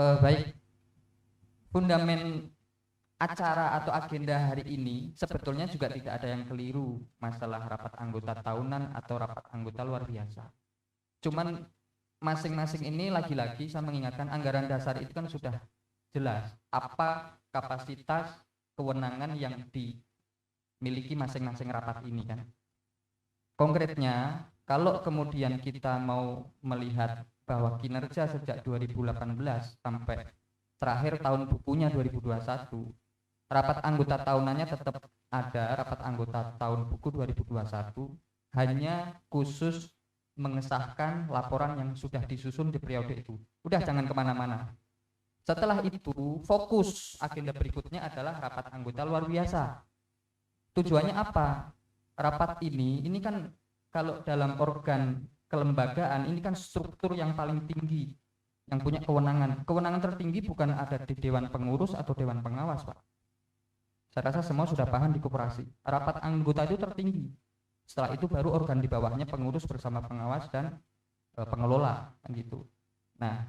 Baik, fundamen acara atau agenda hari ini sebetulnya juga tidak ada yang keliru masalah rapat anggota tahunan atau rapat anggota luar biasa. Cuman masing-masing ini lagi-lagi saya mengingatkan anggaran dasar itu kan sudah jelas apa kapasitas kewenangan yang dimiliki masing-masing rapat ini kan. Konkretnya, kalau kemudian kita mau melihat bahwa kinerja sejak 2018 sampai terakhir tahun bukunya 2021, rapat anggota tahunannya tetap ada, rapat anggota tahun buku 2021 hanya khusus mengesahkan laporan yang sudah disusun di periode itu. Udah jangan kemana-mana. Setelah itu, fokus agenda berikutnya adalah rapat anggota luar biasa. Tujuannya apa? Rapat ini kan kalau dalam organ kelembagaan ini kan struktur yang paling tinggi, yang punya kewenangan. Kewenangan tertinggi bukan ada di Dewan Pengurus atau Dewan Pengawas, Pak. Saya rasa semua sudah paham di koperasi. Rapat anggota itu tertinggi. Setelah itu baru organ di bawahnya pengurus bersama pengawas dan pengelola, gitu. Nah,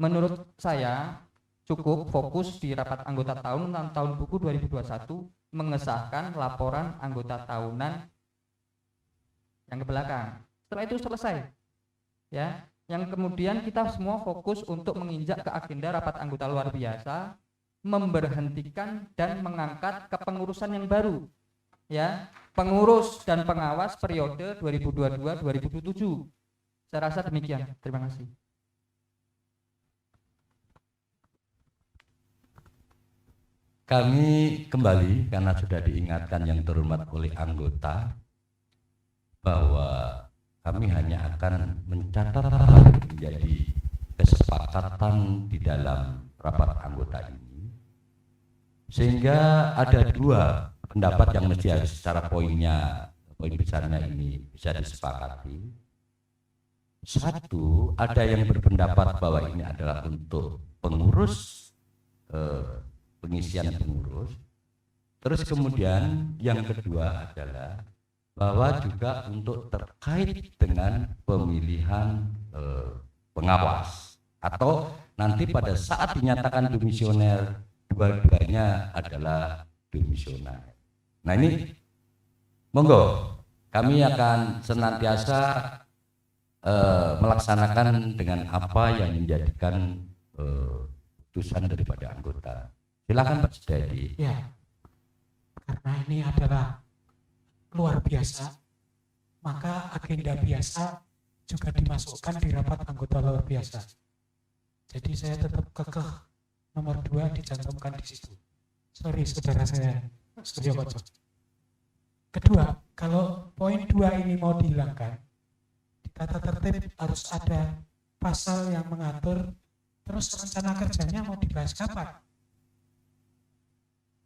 menurut saya cukup fokus di rapat anggota tahun buku 2021 mengesahkan laporan anggota tahunan yang ke belakang. Setelah itu selesai, ya. Yang kemudian kita semua fokus untuk menginjak ke agenda rapat anggota luar biasa, memberhentikan dan mengangkat kepengurusan yang baru, ya, pengurus dan pengawas periode 2022-2027. Saya rasa demikian. Terima kasih. Kami kembali karena sudah diingatkan yang terhormat oleh anggota bahwa kami hanya akan mencatat menjadi kesepakatan di dalam rapat anggota ini. Sehingga ada dua pendapat yang mesti harus secara poin besarnya ini bisa disepakati. Satu, ada yang berpendapat bahwa ini adalah untuk pengurus, pengisian pengurus. Terus kemudian yang kedua adalah bahwa juga untuk terkait dengan pemilihan pengawas atau nanti pada saat dinyatakan demisioner dua-duanya adalah demisioner. Nah ini monggo kami akan senantiasa melaksanakan dengan apa yang menjadikan putusan daripada anggota. Silakan Pak Sudadi. Ya, karena ini adalah luar biasa, maka agenda biasa juga dimasukkan di rapat anggota luar biasa. Jadi saya tetap kekeh nomor 2 dicantumkan di situ. Sorry saudara saya, Suryo Koco. Kedua, kalau poin 2 ini mau dihilangkan, di tata tertib harus ada pasal yang mengatur, terus rencana kerjanya mau dibahas kapan.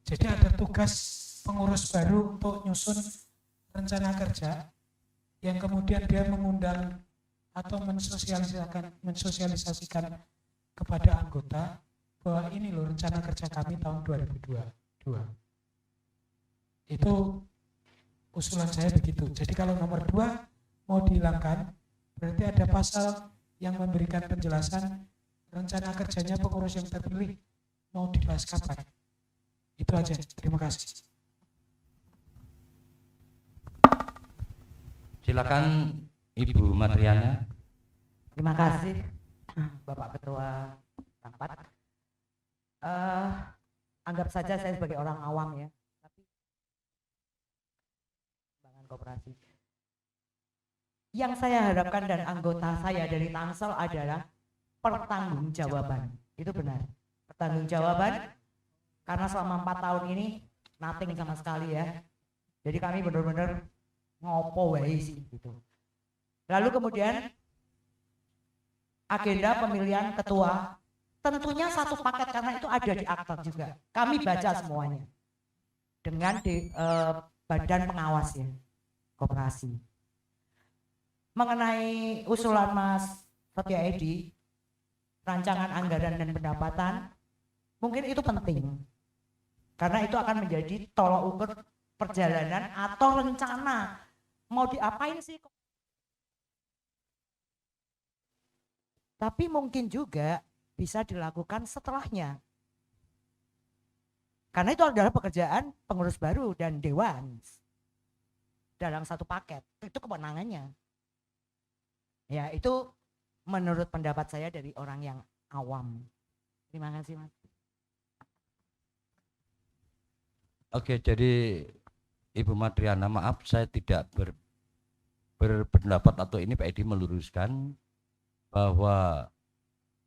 Jadi ada tugas pengurus baru untuk nyusun rencana kerja yang kemudian dia mengundang atau mensosialisasikan kepada anggota bahwa ini loh rencana kerja kami tahun 2022. Itu usulan saya begitu. Jadi kalau nomor 2 mau dihilangkan, berarti ada pasal yang memberikan penjelasan rencana kerjanya pengurus yang terpilih mau dibahas kapan. Itu aja. Terima kasih. Silakan Ibu Matriana. Terima kasih Bapak Ketua rapat. Anggap saja saya sebagai orang awam ya, tapi bangun koperasi. Yang saya harapkan dan anggota saya dari Tangsel adalah pertanggungjawaban. Itu benar. Pertanggungjawaban karena selama 4 tahun ini nothing sama sekali ya. Jadi kami benar-benar ngopo wae sih gitu. Lalu kemudian agenda pemilihan ketua tentunya satu paket karena itu ada di akta juga. Kami baca semuanya dengan badan pengawas ya koperasi. Mengenai usulan Mas Setia Edi, rancangan anggaran dan pendapatan, mungkin itu penting karena itu akan menjadi tolok ukur perjalanan atau rencana mau diapain sih. Tapi mungkin juga bisa dilakukan setelahnya. Karena itu adalah pekerjaan pengurus baru dan dewan dalam satu paket. Itu kewenangannya. Ya, itu menurut pendapat saya dari orang yang awam. Terima kasih, Mas. Oke, jadi Ibu Madriana, maaf saya tidak berpendapat atau ini Pak Edi meluruskan bahwa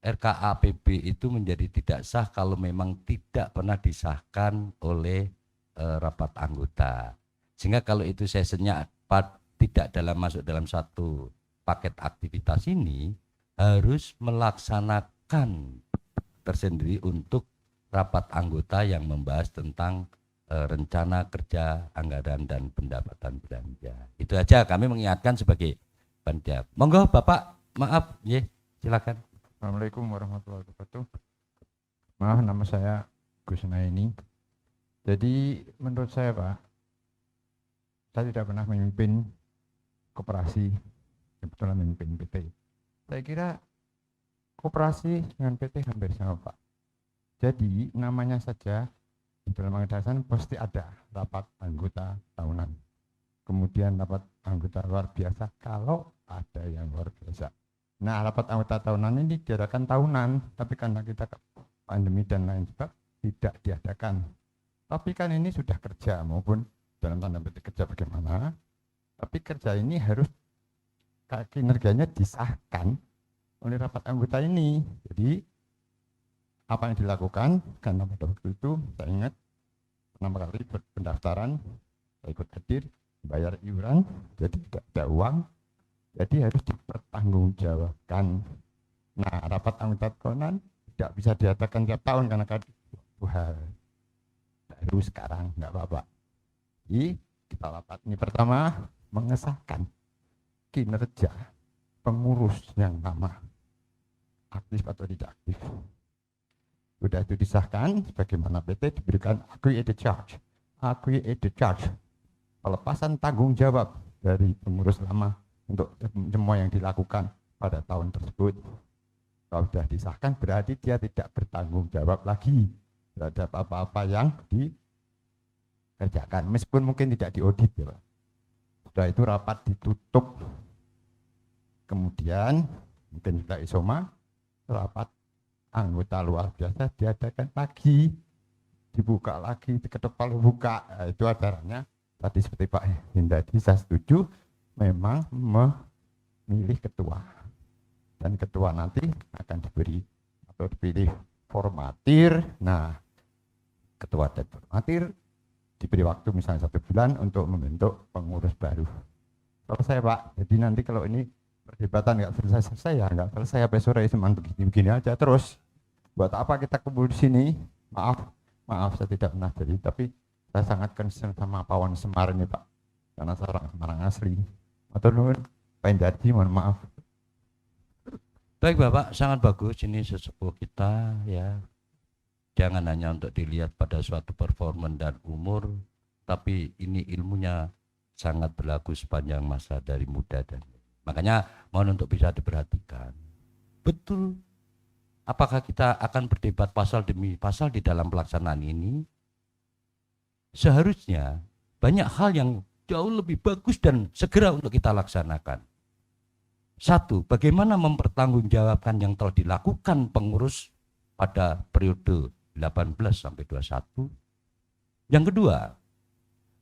RKAPB itu menjadi tidak sah kalau memang tidak pernah disahkan oleh rapat anggota. Sehingga kalau itu sessionnya tidak masuk dalam satu paket aktivitas ini, harus melaksanakan tersendiri untuk rapat anggota yang membahas tentang rencana kerja, anggaran dan pendapatan belanja. Itu aja kami mengingatkan sebagai panitia. Monggo Bapak, maaf, ya, silakan. Assalamualaikum warahmatullahi wabarakatuh. Maaf, nama saya Gus Naini. Jadi menurut saya Pak, saya tidak pernah memimpin koperasi, kebetulan memimpin PT. Saya kira koperasi dengan PT hampir sama Pak. Jadi namanya saja di dalam anggaran pasti ada rapat anggota tahunan. Kemudian rapat anggota luar biasa kalau ada yang luar biasa. Nah, rapat anggota tahunan ini diadakan tahunan, tapi karena kita pandemi dan lain sebab tidak diadakan. Tapi kan ini sudah kerja maupun dalam tanda petik kerja bagaimana, tapi kerja ini harus kinerjanya disahkan oleh rapat anggota ini. Jadi apa yang dilakukan, karena pada waktu itu saya ingat pertama kali pendaftaran saya ikut hadir, bayar iuran, jadi tidak ada uang, jadi harus dipertanggungjawabkan. Nah, rapat anggota tahunan tidak bisa diadakan tiap tahun karena hal baru sekarang, nggak apa-apa. Jadi kita rapat ini pertama mengesahkan kinerja pengurus yang lama, aktif atau tidak aktif. Sudah itu disahkan, sebagaimana PT diberikan agree at the charge, pelepasan tanggung jawab dari pengurus lama untuk semua yang dilakukan pada tahun tersebut. Kalau sudah disahkan berarti dia tidak bertanggung jawab lagi terhadap apa-apa yang dikerjakan, meskipun mungkin tidak diaudit ya Pak. Sudah itu rapat ditutup, kemudian mungkin sudah isoma, rapat anggota luar biasa diadakan lagi, dibuka lagi, diketok palu buka. Nah, itu acaranya tadi seperti Pak Hindadi, saya setuju memang memilih ketua, dan ketua nanti akan diberi atau dipilih formatir. Nah, ketua dan formatir diberi waktu misalnya 1 bulan untuk membentuk pengurus baru. Selesai Pak. Jadi nanti kalau ini perdebatan nggak selesai ya nggak selesai sampai sore, cuma begini aja terus. Buat apa kita kumpul di sini? Maaf saya tidak pernah jadi, tapi saya sangat concern sama Pawon Semar ini Pak, karena saya orang Semarang asli. Atau nuwun Pak Indardi, mohon maaf. Baik Bapak, sangat bagus ini sesepuh kita ya. Jangan hanya untuk dilihat pada suatu performa dan umur, tapi ini ilmunya sangat berlaku sepanjang masa dari muda dan makanya mohon untuk bisa diperhatikan. Betul, apakah kita akan berdebat pasal demi pasal di dalam pelaksanaan ini? Seharusnya banyak hal yang jauh lebih bagus dan segera untuk kita laksanakan. Satu, bagaimana mempertanggungjawabkan yang telah dilakukan pengurus pada periode 18 sampai 21. Yang kedua,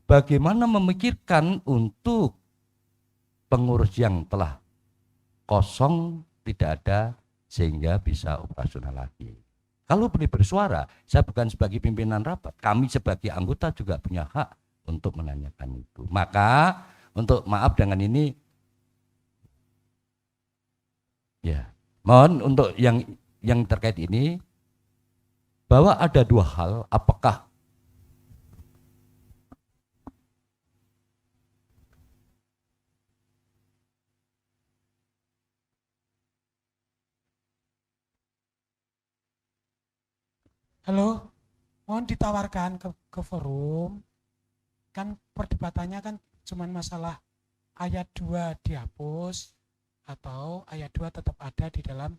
bagaimana memikirkan untuk pengurus yang telah kosong, tidak ada, sehingga bisa operasional lagi. Kalau boleh bersuara, saya bukan sebagai pimpinan rapat, kami sebagai anggota juga punya hak untuk menanyakan itu. Maka untuk maaf dengan ini, ya mohon untuk yang terkait ini, bahwa ada 2 hal, apakah Halo, mohon ditawarkan ke forum. Kan perdebatannya kan cuman masalah ayat 2 dihapus atau ayat 2 tetap ada di dalam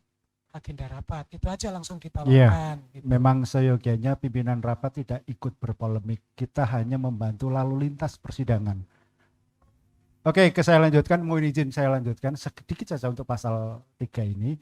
agenda rapat. Itu aja langsung ditawarkan. Gitu. Memang seyogianya pimpinan rapat tidak ikut berpolemik. Kita hanya membantu lalu lintas persidangan. Oke, saya lanjutkan, mohon izin saya lanjutkan sedikit saja untuk pasal 3 ini.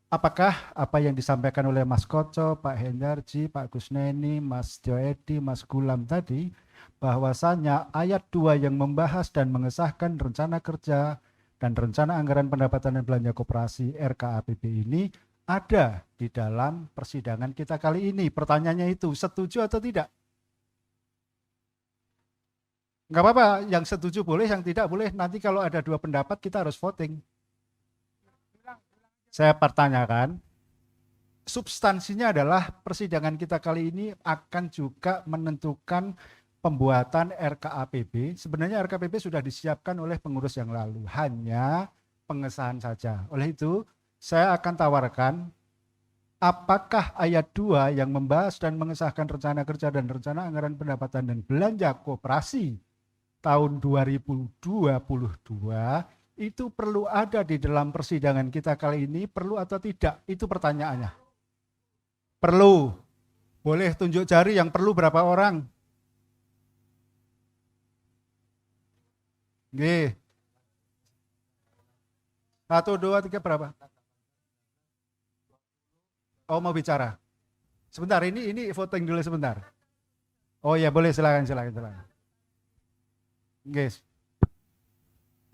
Apakah apa yang disampaikan oleh Mas Koco, Pak Hendarji, Pak Gusneni, Mas Joedi, Mas Gulam tadi, bahwasanya ayat 2 yang membahas dan mengesahkan rencana kerja dan rencana anggaran pendapatan dan belanja koperasi RKAPB ini ada di dalam persidangan kita kali ini. Pertanyaannya itu, setuju atau tidak? Enggak apa-apa, yang setuju boleh, yang tidak boleh. Nanti kalau ada 2 pendapat kita harus voting. Saya pertanyakan, substansinya adalah persidangan kita kali ini akan juga menentukan pembuatan RKAPB. Sebenarnya RKAPB sudah disiapkan oleh pengurus yang lalu, hanya pengesahan saja. Oleh itu, saya akan tawarkan apakah ayat 2 yang membahas dan mengesahkan rencana kerja dan rencana anggaran pendapatan dan belanja koperasi tahun 2022 itu perlu ada di dalam persidangan kita kali ini, perlu atau tidak? Itu pertanyaannya. Perlu. Boleh tunjuk jari yang perlu berapa orang? Oke. 1, 2, 3 berapa? Oh, mau bicara. Sebentar, ini voting dulu sebentar. Oh ya, boleh, silakan. Guys.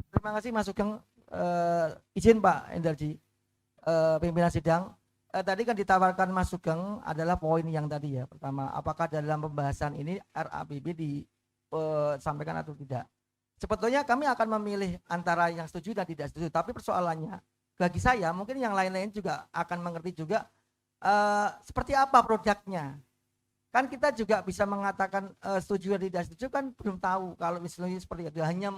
Terima kasih Mas Sugeng. Izin Pak Hendarji, pimpinan sidang. Tadi kan ditawarkan Mas Sugeng adalah poin yang tadi ya. Pertama, apakah dalam pembahasan ini RAPB disampaikan atau tidak? Sebetulnya kami akan memilih antara yang setuju dan tidak setuju. Tapi persoalannya, bagi saya mungkin yang lain-lain juga akan mengerti juga seperti apa produknya. Kan kita juga bisa mengatakan setuju atau tidak setuju kan belum tahu kalau misalnya seperti itu. Hanya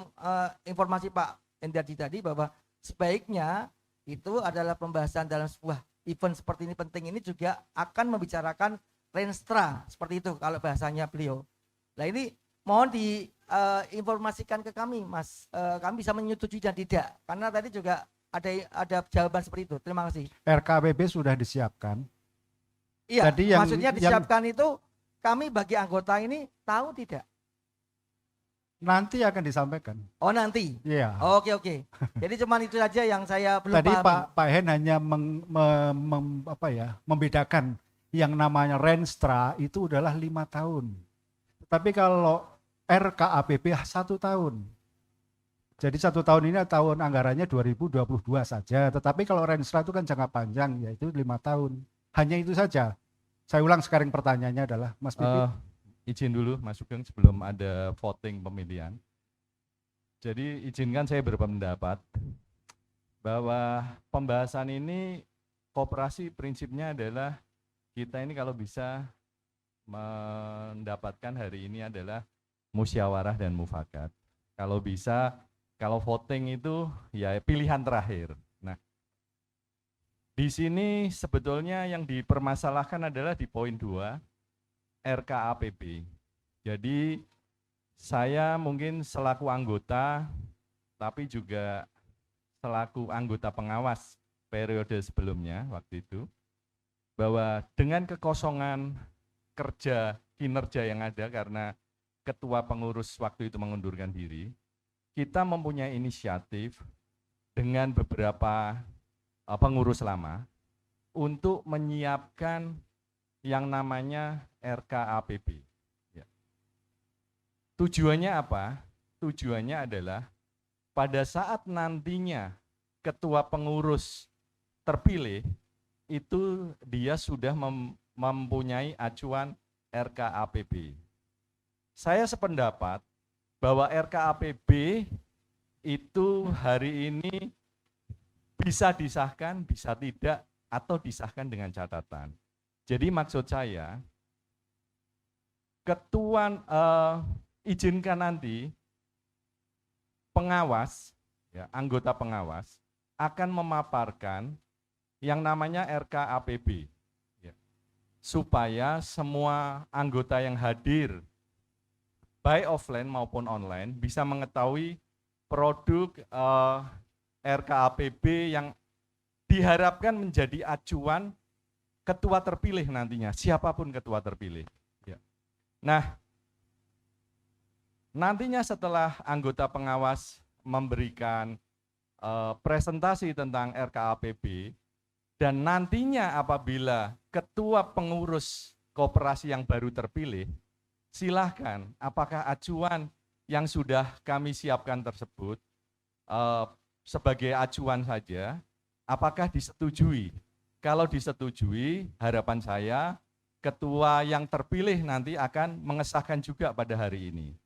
informasi Pak Hendarji tadi bahwa sebaiknya itu adalah pembahasan dalam sebuah event seperti ini penting ini juga akan membicarakan renstra seperti itu kalau bahasanya beliau. Nah ini mohon diinformasikan ke kami Mas, kami bisa menyetujui dan tidak karena tadi juga ada jawaban seperti itu. Terima kasih. RKAPB sudah disiapkan. Iya, jadi maksudnya disiapkan itu kami bagi anggota ini tahu tidak? Nanti akan disampaikan. Oh nanti? Iya. Oke. Jadi cuman itu saja yang saya belum Tadi pahami. Pak Hen hanya membedakan yang namanya renstra itu adalah 5 tahun. Tapi kalau RKAPB 1 tahun. Jadi 1 tahun ini tahun anggarannya 2022 saja. Tetapi kalau renstra itu kan jangka panjang, yaitu 5 tahun. Hanya itu saja. Saya ulang sekarang pertanyaannya adalah, Mas Pipit. Izin dulu Mas Sugeng sebelum ada voting pemilihan. Jadi izinkan saya berpendapat bahwa pembahasan ini koperasi prinsipnya adalah kita ini kalau bisa mendapatkan hari ini adalah musyawarah dan mufakat. Kalau bisa, kalau voting itu ya pilihan terakhir. Nah, di sini sebetulnya yang dipermasalahkan adalah di poin 2 RKAPB. Jadi saya mungkin selaku anggota tapi juga selaku anggota pengawas periode sebelumnya waktu itu bahwa dengan kekosongan kerja kinerja yang ada karena ketua pengurus waktu itu mengundurkan diri, kita mempunyai inisiatif dengan beberapa pengurus lama untuk menyiapkan yang namanya RKAPB. Ya. Tujuannya apa? Tujuannya adalah pada saat nantinya ketua pengurus terpilih, itu dia sudah mempunyai acuan RKAPB. Saya sependapat bahwa RKAPB itu hari ini bisa disahkan, bisa tidak, atau disahkan dengan catatan. Jadi maksud saya, ketua izinkan nanti pengawas, ya, anggota pengawas akan memaparkan yang namanya RKAPB, ya, supaya semua anggota yang hadir, baik offline maupun online, bisa mengetahui produk RKAPB yang diharapkan menjadi acuan ketua terpilih nantinya, siapapun ketua terpilih. Ya. Nah, nantinya setelah anggota pengawas memberikan presentasi tentang RKAPB, dan nantinya apabila ketua pengurus koperasi yang baru terpilih, silahkan apakah acuan yang sudah kami siapkan tersebut sebagai acuan saja, apakah disetujui? Kalau disetujui, harapan saya ketua yang terpilih nanti akan mengesahkan juga pada hari ini.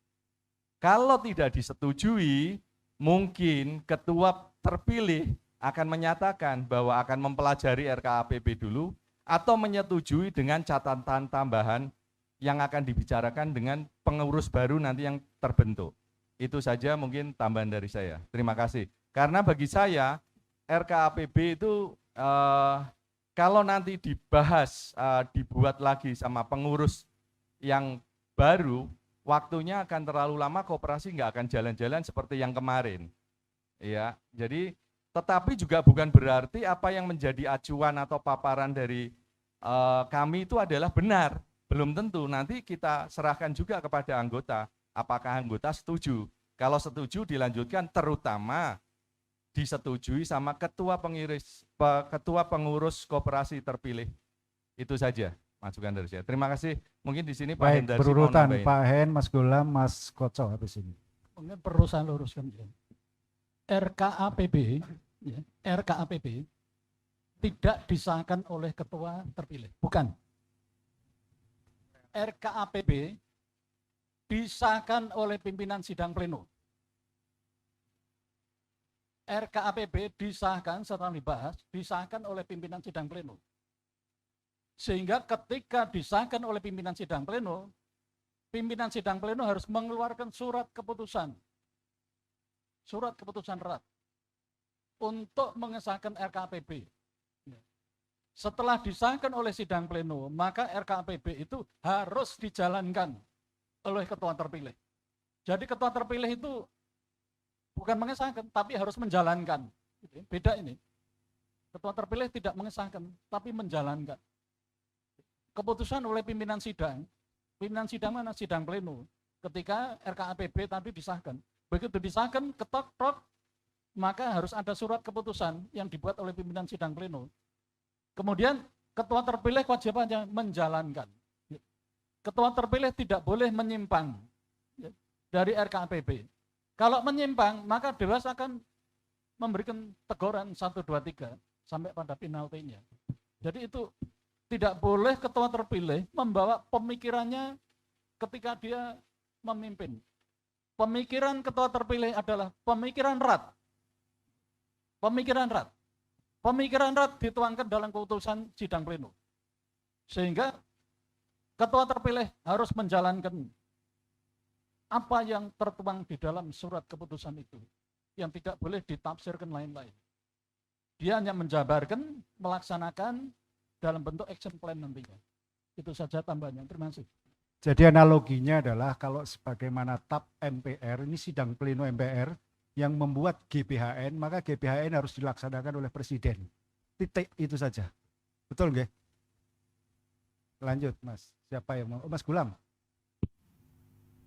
Kalau tidak disetujui, mungkin ketua terpilih akan menyatakan bahwa akan mempelajari RKAPB dulu atau menyetujui dengan catatan tambahan yang akan dibicarakan dengan pengurus baru nanti yang terbentuk. Itu saja mungkin tambahan dari saya. Terima kasih. Karena bagi saya RKAPB itu kalau nanti dibahas, dibuat lagi sama pengurus yang baru, waktunya akan terlalu lama, koperasi nggak akan jalan-jalan seperti yang kemarin. Ya, jadi tetapi juga bukan berarti apa yang menjadi acuan atau paparan dari kami itu adalah benar. Belum tentu, nanti kita serahkan juga kepada anggota, apakah anggota setuju. Kalau setuju dilanjutkan, terutama disetujui sama ketua pengurus koperasi terpilih. Itu saja masukan dari saya. Terima kasih. Mungkin di sini Pak Hendarsi berurutan Pak Hen, Mas Gulam, Mas Koco habis ini. Mungkin perlu saya luruskan. RKAPB, ya, RKAPB tidak disahkan oleh ketua terpilih, bukan. RKAPB disahkan oleh pimpinan sidang pleno. RKAPB disahkan setelah dibahas, disahkan oleh pimpinan sidang pleno. Sehingga ketika disahkan oleh pimpinan sidang pleno harus mengeluarkan surat keputusan RAT untuk mengesahkan RKAPB. Setelah disahkan oleh sidang pleno, maka RKAPB itu harus dijalankan oleh ketua terpilih. Jadi ketua terpilih itu bukan mengesahkan, tapi harus menjalankan. Beda ini. Ketua terpilih tidak mengesahkan, tapi menjalankan. Keputusan oleh pimpinan sidang mana? Sidang pleno. Ketika RKAPB tadi disahkan. Begitu disahkan, ketok-tok, maka harus ada surat keputusan yang dibuat oleh pimpinan sidang pleno. Kemudian ketua terpilih kewajibannya menjalankan. Ketua terpilih tidak boleh menyimpang dari RKAPB. Kalau menyimpang, maka Dewas akan memberikan teguran 1, 2, 3 sampai pada penaltinya. Jadi itu tidak boleh ketua terpilih membawa pemikirannya ketika dia memimpin. Pemikiran ketua terpilih adalah pemikiran RAT. Pemikiran RAT dituangkan dalam keputusan sidang pleno. Sehingga ketua terpilih harus menjalankan apa yang tertuang di dalam surat keputusan itu, yang tidak boleh ditafsirkan lain-lain. Dia hanya menjabarkan, melaksanakan dalam bentuk action plan nantinya. Itu saja tambahannya. Terima kasih. Jadi analoginya adalah kalau sebagaimana TAP MPR, ini sidang pleno MPR yang membuat GBHN, maka GBHN harus dilaksanakan oleh Presiden. Titik, itu saja. Betul nggak? Lanjut Mas. Siapa yang mau? Oh, Mas Gulam.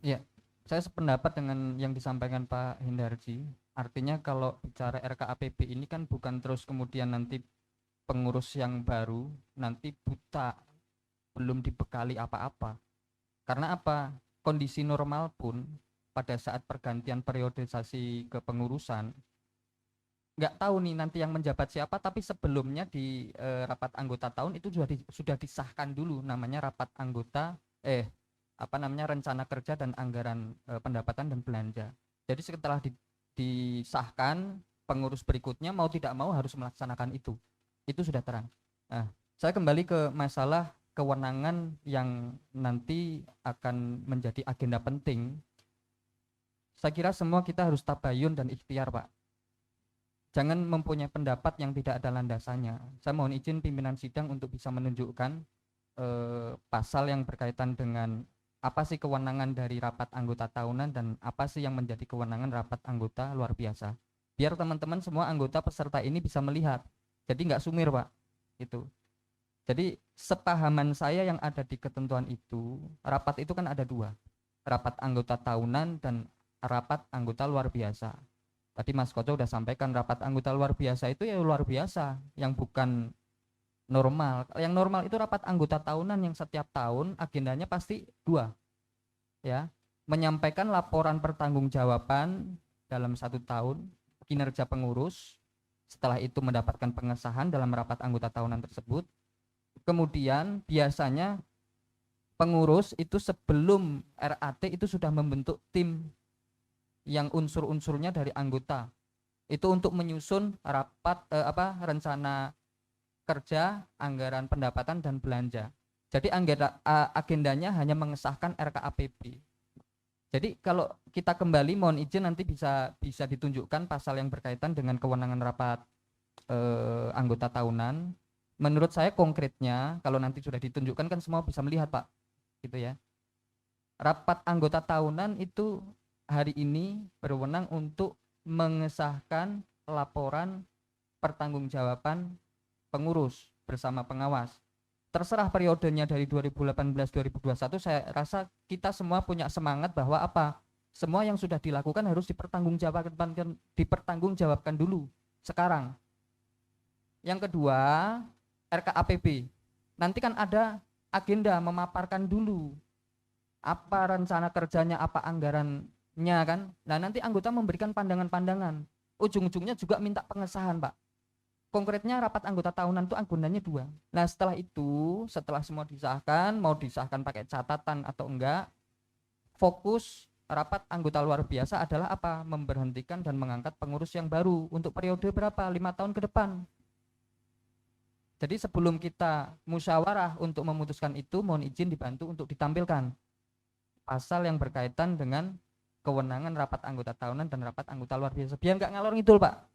Ya, saya sependapat dengan yang disampaikan Pak Hendarji. Artinya kalau bicara RKAPB ini kan bukan terus kemudian nanti pengurus yang baru nanti buta, belum dibekali apa-apa. Karena apa? Kondisi normal pun pada saat pergantian periodisasi kepengurusan, nggak tahu nih nanti yang menjabat siapa, tapi sebelumnya di rapat anggota tahun itu sudah disahkan dulu namanya rapat anggota rencana kerja dan anggaran pendapatan dan belanja. Jadi setelah disahkan, pengurus berikutnya mau tidak mau harus melaksanakan itu sudah terang. Nah, saya kembali ke masalah kewenangan yang nanti akan menjadi agenda penting. Saya kira semua kita harus tabayun dan ikhtiar, Pak. Jangan mempunyai pendapat yang tidak ada landasannya. Saya mohon izin pimpinan sidang untuk bisa menunjukkan pasal yang berkaitan dengan apa sih kewenangan dari rapat anggota tahunan dan apa sih yang menjadi kewenangan rapat anggota luar biasa. Biar teman-teman semua anggota peserta ini bisa melihat Jadi nggak sumir Pak, itu. Jadi sepahaman saya yang ada di ketentuan itu, rapat itu kan ada dua, rapat anggota tahunan dan rapat anggota luar biasa. Tadi Mas Koco udah sampaikan rapat anggota luar biasa itu ya luar biasa, yang bukan normal. Yang normal itu rapat anggota tahunan yang setiap tahun agendanya pasti dua, ya, menyampaikan laporan pertanggungjawaban dalam 1 tahun kinerja pengurus. Setelah itu mendapatkan pengesahan dalam rapat anggota tahunan tersebut. Kemudian biasanya pengurus itu sebelum RAT itu sudah membentuk tim yang unsur-unsurnya dari anggota. Itu untuk menyusun rapat rencana kerja, anggaran pendapatan dan belanja. Jadi agendanya hanya mengesahkan RKAPB. Jadi kalau kita kembali, mohon izin nanti bisa ditunjukkan pasal yang berkaitan dengan kewenangan rapat anggota tahunan. Menurut saya konkretnya kalau nanti sudah ditunjukkan kan semua bisa melihat Pak, gitu ya. Rapat anggota tahunan itu hari ini berwenang untuk mengesahkan laporan pertanggungjawaban pengurus bersama pengawas. Terserah periodenya dari 2018-2021, saya rasa kita semua punya semangat bahwa apa? Semua yang sudah dilakukan harus dipertanggungjawabkan dulu sekarang. Yang kedua, RKAPB. Nanti kan ada agenda memaparkan dulu apa rencana kerjanya, apa anggarannya kan. Nah, nanti anggota memberikan pandangan-pandangan. Ujung-ujungnya juga minta pengesahan, Pak. Konkretnya rapat anggota tahunan itu agendanya 2. Nah setelah itu, setelah semua disahkan, mau disahkan pakai catatan atau enggak, fokus rapat anggota luar biasa adalah apa? Memberhentikan dan mengangkat pengurus yang baru untuk periode berapa? 5 tahun ke depan. Jadi sebelum kita musyawarah untuk memutuskan itu, mohon izin dibantu untuk ditampilkan pasal yang berkaitan dengan kewenangan rapat anggota tahunan dan rapat anggota luar biasa. Biar nggak ngalor ngidul Pak.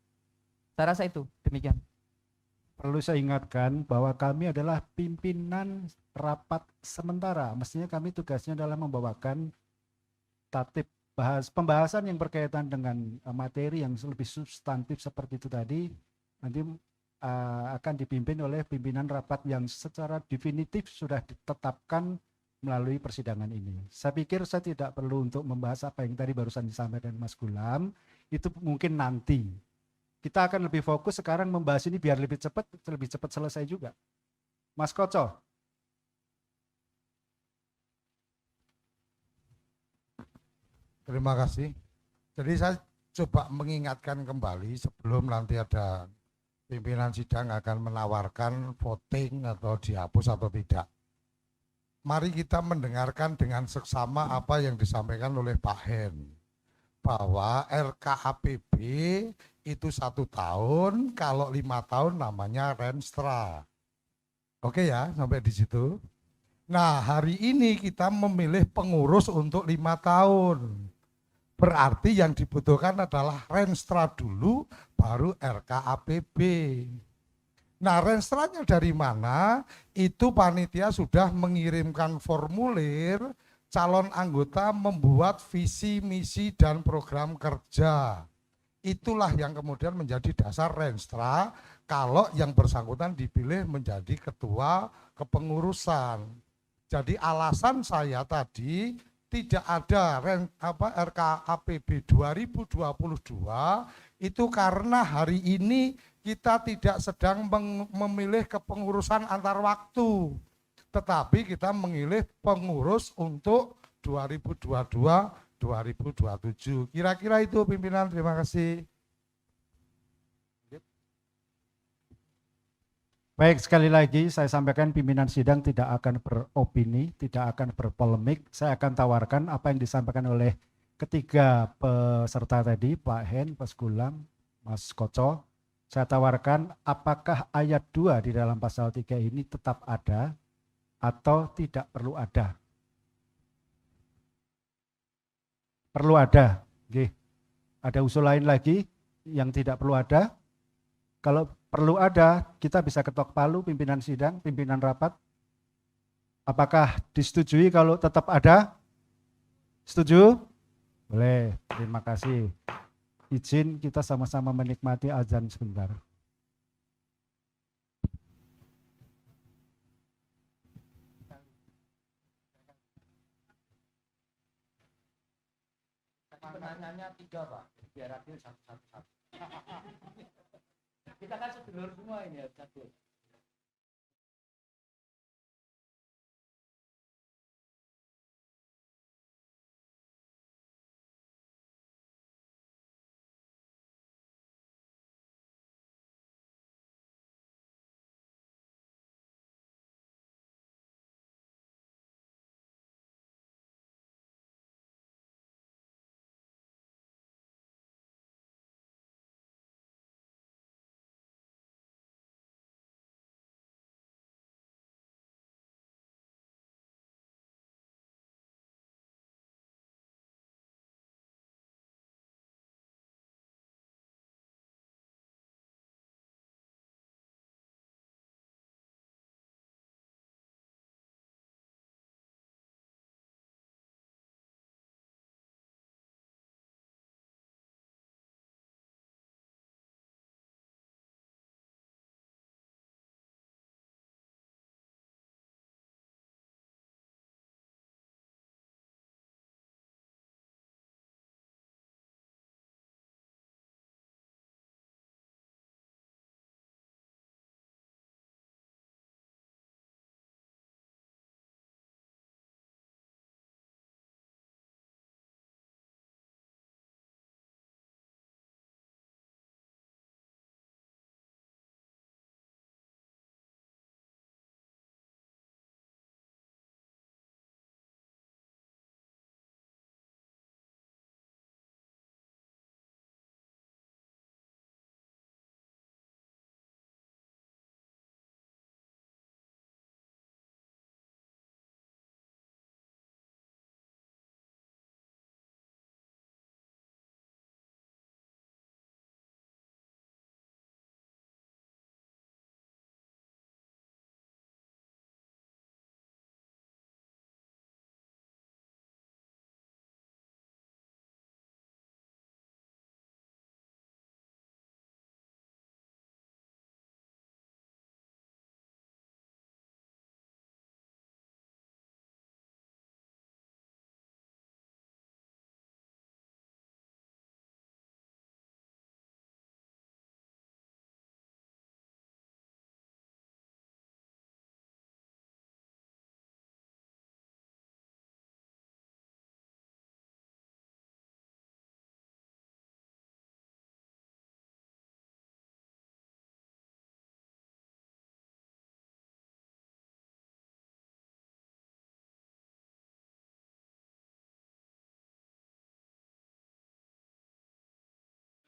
Saya rasa itu demikian. Perlu saya ingatkan bahwa kami adalah pimpinan rapat sementara. Mestinya kami tugasnya adalah membawakan tatib pembahasan yang berkaitan dengan materi yang lebih substantif seperti itu tadi. Nanti akan dipimpin oleh pimpinan rapat yang secara definitif sudah ditetapkan melalui persidangan ini. Saya pikir saya tidak perlu untuk membahas apa yang tadi barusan disampaikan Mas Gulam. Itu mungkin nanti. Kita akan lebih fokus sekarang membahas ini biar lebih cepat selesai juga. Mas Koco. Terima kasih. Jadi saya coba mengingatkan kembali sebelum nanti ada pimpinan sidang akan menawarkan voting atau dihapus atau tidak. Mari kita mendengarkan dengan seksama apa yang disampaikan oleh Pak Hen. Bahwa RKAPB itu 1 tahun, kalau 5 tahun namanya Renstra. Oke ya, sampai di situ. Nah, hari ini kita memilih pengurus untuk 5 tahun. Berarti yang dibutuhkan adalah Renstra dulu, baru RKAPB. Nah, Renstranya dari mana? Itu panitia sudah mengirimkan formulir, calon anggota membuat visi, misi, dan program kerja. Itulah yang kemudian menjadi dasar Renstra kalau yang bersangkutan dipilih menjadi ketua kepengurusan. Jadi alasan saya tadi tidak ada RKAPB 2022 itu karena hari ini kita tidak sedang memilih kepengurusan antar waktu. Tetapi kita memilih pengurus untuk 2022-2027. Kira-kira itu pimpinan, terima kasih. Baik, sekali lagi saya sampaikan pimpinan sidang tidak akan beropini, tidak akan berpolemik. Saya akan tawarkan apa yang disampaikan oleh ketiga peserta tadi, Pak Hen, Mas Gulam, Mas Koco. Saya tawarkan apakah ayat 2 di dalam pasal 3 ini tetap ada atau tidak perlu ada. Perlu ada. Oke. Ada usul lain lagi yang tidak perlu ada. Kalau perlu ada, kita bisa ketok palu pimpinan sidang, pimpinan rapat. Apakah disetujui kalau tetap ada? Setuju? Boleh, terima kasih. Izin kita sama-sama menikmati azan sebentar. Pertanyaannya 3 Pak, biar adil satu-satu. Kita kan sedulur semua ini ya, satu.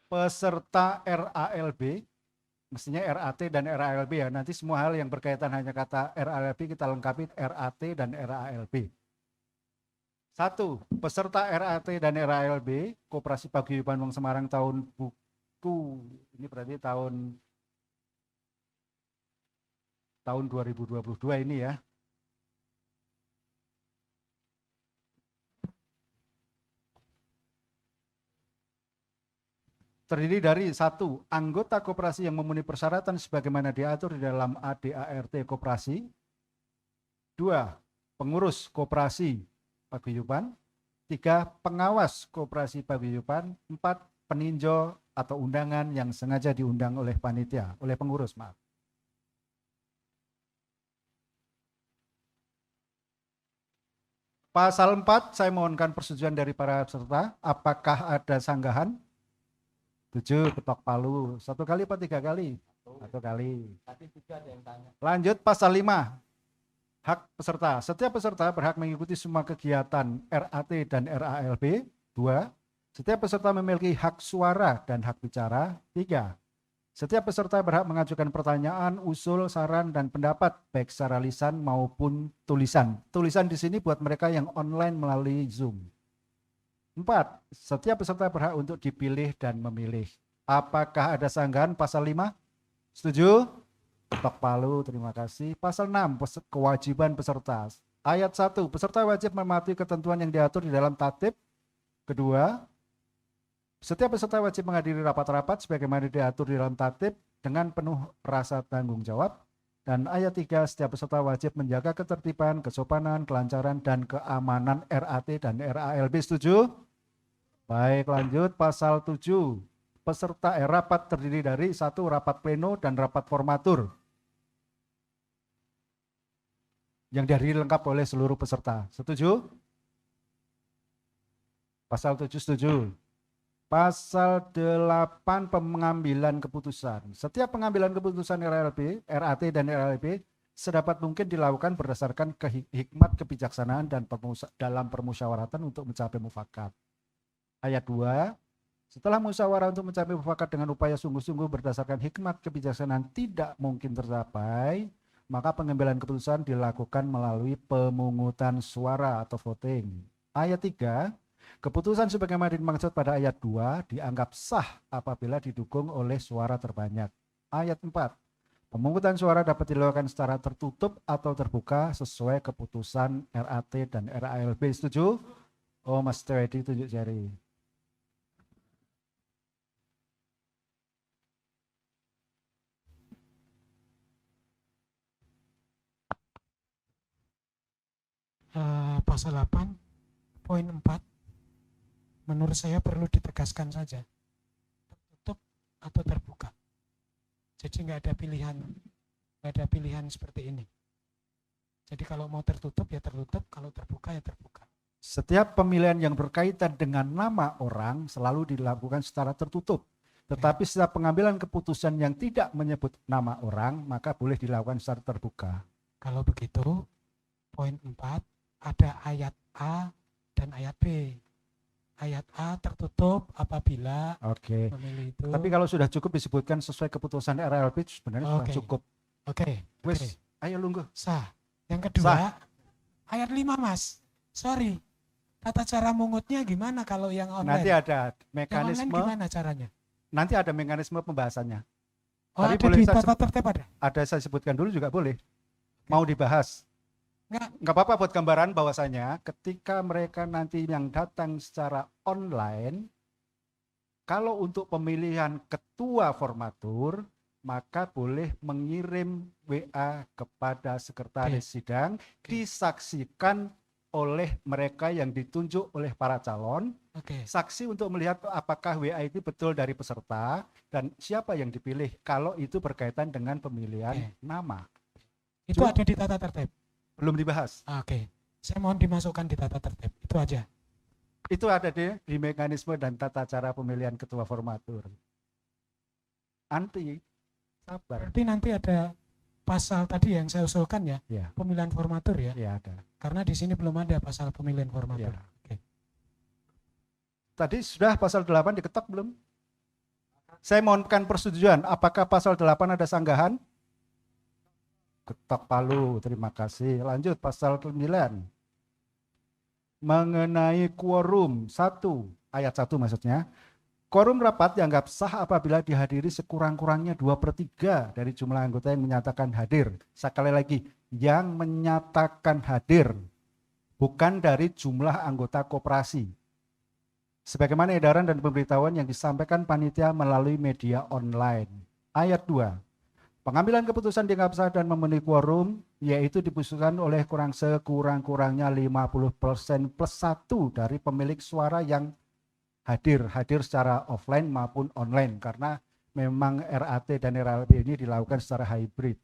Peserta RALB, mestinya RAT dan RALB ya. Nanti semua hal yang berkaitan hanya kata RALB kita lengkapi RAT dan RALB. 1. Peserta RAT dan RALB Koperasi Paguyuban Wong Semarang tahun buku, ini berarti tahun 2022 ini ya. Terdiri dari 1. Anggota koperasi yang memenuhi persyaratan sebagaimana diatur di dalam ADART koperasi. 2. Pengurus koperasi paguyuban. 3. Pengawas koperasi paguyuban. 4. Peninjau atau undangan yang sengaja diundang oleh panitia, oleh pengurus, maaf. Pasal 4, saya mohonkan persetujuan dari para peserta. Apakah ada sanggahan? 7. Ketok palu. 1 kali apa 3 kali? 1 kali. Tadi 3 ada yang tanya. Lanjut pasal 5. Hak peserta. Setiap peserta berhak mengikuti semua kegiatan RAT dan RALB. 2. Setiap peserta memiliki hak suara dan hak bicara. 3. Setiap peserta berhak mengajukan pertanyaan, usul, saran, dan pendapat baik secara lisan maupun tulisan. Tulisan di sini buat mereka yang online melalui Zoom. 4. Setiap peserta berhak untuk dipilih dan memilih. Apakah ada sanggahan pasal 5? Setuju? Ketok palu, terima kasih. Pasal 6, kewajiban peserta. Ayat 1, peserta wajib mematuhi ketentuan yang diatur di dalam tatib. Kedua, setiap peserta wajib menghadiri rapat-rapat sebagaimana diatur di dalam tatib dengan penuh rasa tanggung jawab. Dan ayat 3, setiap peserta wajib menjaga ketertiban, kesopanan, kelancaran, dan keamanan RAT dan RALB. Setuju? Baik, lanjut pasal 7. Peserta rapat terdiri dari 1 rapat pleno dan rapat formatur yang dihadiri lengkap oleh seluruh peserta. Setuju? Pasal 7 setuju. Pasal 8 pengambilan keputusan. Setiap pengambilan keputusan RAT dan RLB sedapat mungkin dilakukan berdasarkan hikmat kebijaksanaan dan dalam permusyawaratan untuk mencapai mufakat. Ayat 2, setelah musyawarah untuk mencapai mufakat dengan upaya sungguh-sungguh berdasarkan hikmat kebijaksanaan tidak mungkin tercapai, maka pengambilan keputusan dilakukan melalui pemungutan suara atau voting. Ayat 3, keputusan sebagaimana dimaksud pada ayat 2 dianggap sah apabila didukung oleh suara terbanyak. Ayat 4, pemungutan suara dapat dilakukan secara tertutup atau terbuka sesuai keputusan RAT dan RALB. Setuju? Oh, Mas Tewedi tunjuk jari. Pasal 8 poin 4 menurut saya perlu ditegaskan saja, tertutup atau terbuka. Jadi nggak ada pilihan seperti ini. Jadi kalau mau tertutup ya tertutup, kalau terbuka ya terbuka. Setiap pemilihan yang berkaitan dengan nama orang selalu dilakukan secara tertutup. Tetapi setiap pengambilan keputusan yang tidak menyebut nama orang maka boleh dilakukan secara terbuka. Kalau begitu poin 4 ada ayat A dan ayat B. Ayat A tertutup apabila pemilih itu. Tapi kalau sudah cukup disebutkan sesuai keputusan RLB sebenarnya sudah cukup. Wes, ayo lungguh. Sah. Yang kedua, ayat 5 Mas. Sorry. Tata cara mungutnya gimana kalau yang online? Nanti ada mekanisme. Yang online gimana caranya? Nanti ada mekanisme pembahasannya. Oh, tapi ada boleh di tata tertib ada? Ada, saya sebutkan dulu juga boleh. Mau dibahas? Enggak apa-apa, buat gambaran bahwasanya ketika mereka nanti yang datang secara online, kalau untuk pemilihan ketua formatur, maka boleh mengirim WA kepada sekretaris sidang, disaksikan oleh mereka yang ditunjuk oleh para calon, saksi untuk melihat apakah WA itu betul dari peserta dan siapa yang dipilih kalau itu berkaitan dengan pemilihan nama. Itu ada di tata tertib? Belum dibahas. Saya mohon dimasukkan di tata tertib, itu aja. Itu ada di mekanisme dan tata cara pemilihan ketua formatur. Sabar. Berarti nanti ada pasal tadi yang saya usulkan ya, pemilihan formatur ya? Iya ada. Karena di sini belum ada pasal pemilihan formatur. Tadi sudah pasal 8 diketok belum? Saya mohonkan persetujuan. Apakah pasal 8 ada sanggahan? Ketok palu, terima kasih. Lanjut pasal 9. Mengenai quorum 1, ayat 1 maksudnya. Quorum rapat dianggap sah apabila dihadiri sekurang-kurangnya 2/3 dari jumlah anggota yang menyatakan hadir. Sekali lagi, yang menyatakan hadir, bukan dari jumlah anggota koperasi. Sebagaimana edaran dan pemberitahuan yang disampaikan panitia melalui media online. Ayat 2. Pengambilan keputusan dianggap sah dan memenuhi quorum, yaitu diputuskan oleh sekurang-kurangnya 50% plus 1 dari pemilik suara yang hadir secara offline maupun online, karena memang RAT dan RLB ini dilakukan secara hybrid.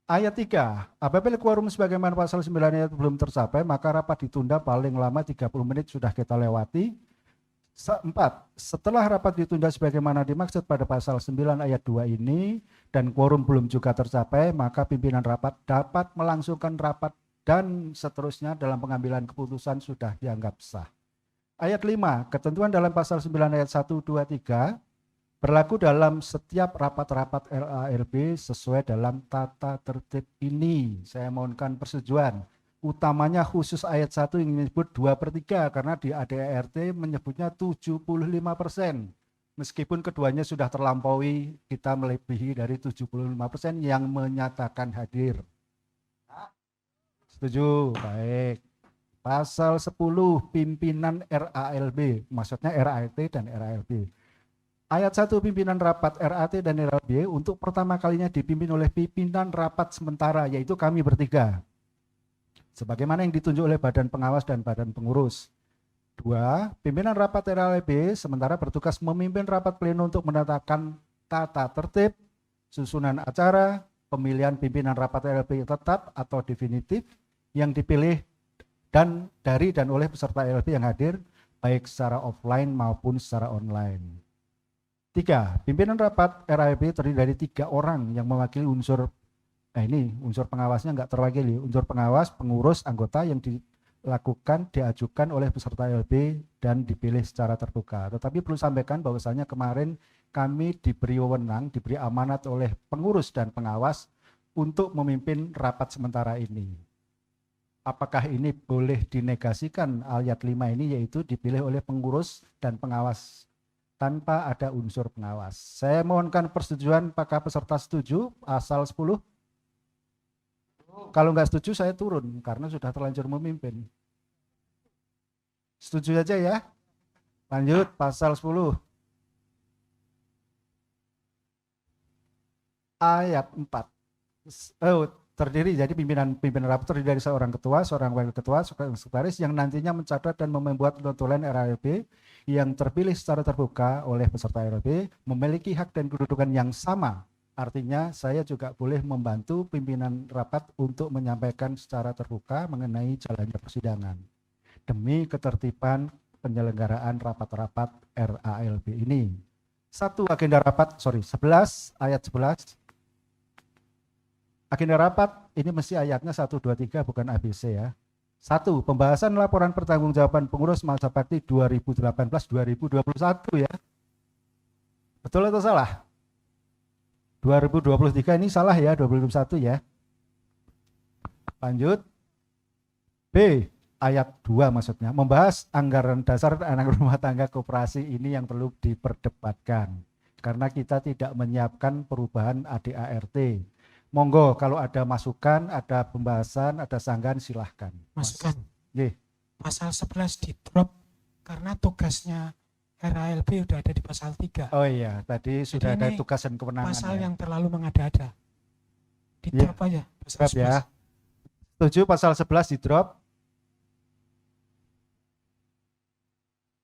Ayat 3, apabila quorum sebagaimana pasal 9 ayat belum tercapai, maka rapat ditunda paling lama 30 menit sudah kita lewati. 4. Setelah rapat ditunda sebagaimana dimaksud pada pasal 9 ayat 2 ini dan quorum belum juga tercapai, maka pimpinan rapat dapat melangsungkan rapat dan seterusnya dalam pengambilan keputusan sudah dianggap sah. Ayat 5. Ketentuan dalam pasal 9 ayat 1, 2, 3 berlaku dalam setiap rapat-rapat RALB sesuai dalam tata tertib ini. Saya mohonkan persetujuan. Utamanya khusus ayat 1 yang menyebut 2/3 karena di ADART menyebutnya 75%. Meskipun keduanya sudah terlampaui, kita melebihi dari 75% yang menyatakan hadir. Setuju? Baik. Pasal 10 pimpinan RALB, maksudnya RAT dan RALB. Ayat 1 pimpinan rapat RAT dan RALB untuk pertama kalinya dipimpin oleh pimpinan rapat sementara, yaitu kami bertiga. Sebagaimana yang ditunjuk oleh badan pengawas dan badan pengurus. 2. Pimpinan rapat RALB sementara bertugas memimpin rapat pleno untuk menetapkan tata tertib, susunan acara, pemilihan pimpinan rapat RALB tetap atau definitif yang dipilih dan dari dan oleh peserta RALB yang hadir baik secara offline maupun secara online. 3. Pimpinan rapat RALB terdiri dari 3 orang yang mewakili unsur unsur pengawasnya enggak terwakili, unsur pengawas, pengurus, anggota yang diajukan oleh peserta RALB dan dipilih secara terbuka. Tetapi perlu sampaikan bahwasanya kemarin kami diberi wewenang, diberi amanat oleh pengurus dan pengawas untuk memimpin rapat sementara ini. Apakah ini boleh dinegasikan ayat 5 ini, yaitu dipilih oleh pengurus dan pengawas tanpa ada unsur pengawas. Saya mohonkan persetujuan apakah peserta setuju pasal 10? Kalau nggak setuju saya turun karena sudah terlanjur memimpin. Setuju aja ya. Lanjut pasal 10. Ayat 4. Terdiri jadi pimpinan rapat terdiri dari seorang ketua, seorang wakil ketua, seorang sekretaris yang nantinya mencatat dan membuat notulen RALB yang terpilih secara terbuka oleh peserta RALB memiliki hak dan kedudukan yang sama. Artinya saya juga boleh membantu pimpinan rapat untuk menyampaikan secara terbuka mengenai jalannya persidangan demi ketertiban penyelenggaraan rapat-rapat RALB ini. 11 ayat 11. Agenda rapat ini mesti ayatnya 1, 2, 3 bukan ABC ya. 1. Pembahasan laporan pertanggungjawaban pengurus masa bakti 2018-2021 ya. Betul atau salah? 2023 ini salah ya, 2021 ya. Lanjut. B, ayat 2 maksudnya, membahas anggaran dasar anggaran rumah tangga koperasi ini yang perlu diperdebatkan. Karena kita tidak menyiapkan perubahan ADART. Monggo kalau ada masukan, ada pembahasan, ada sanggahan silahkan. Masukan. Ye. Pasal 11 di drop karena tugasnya RALB udah ada di pasal 3. Oh iya, tadi sudah ada tugas dan kewenangan. Pasal ya. yang terlalu mengada-ada. Di drop aja. Drop ya. Setuju pasal 11 di drop.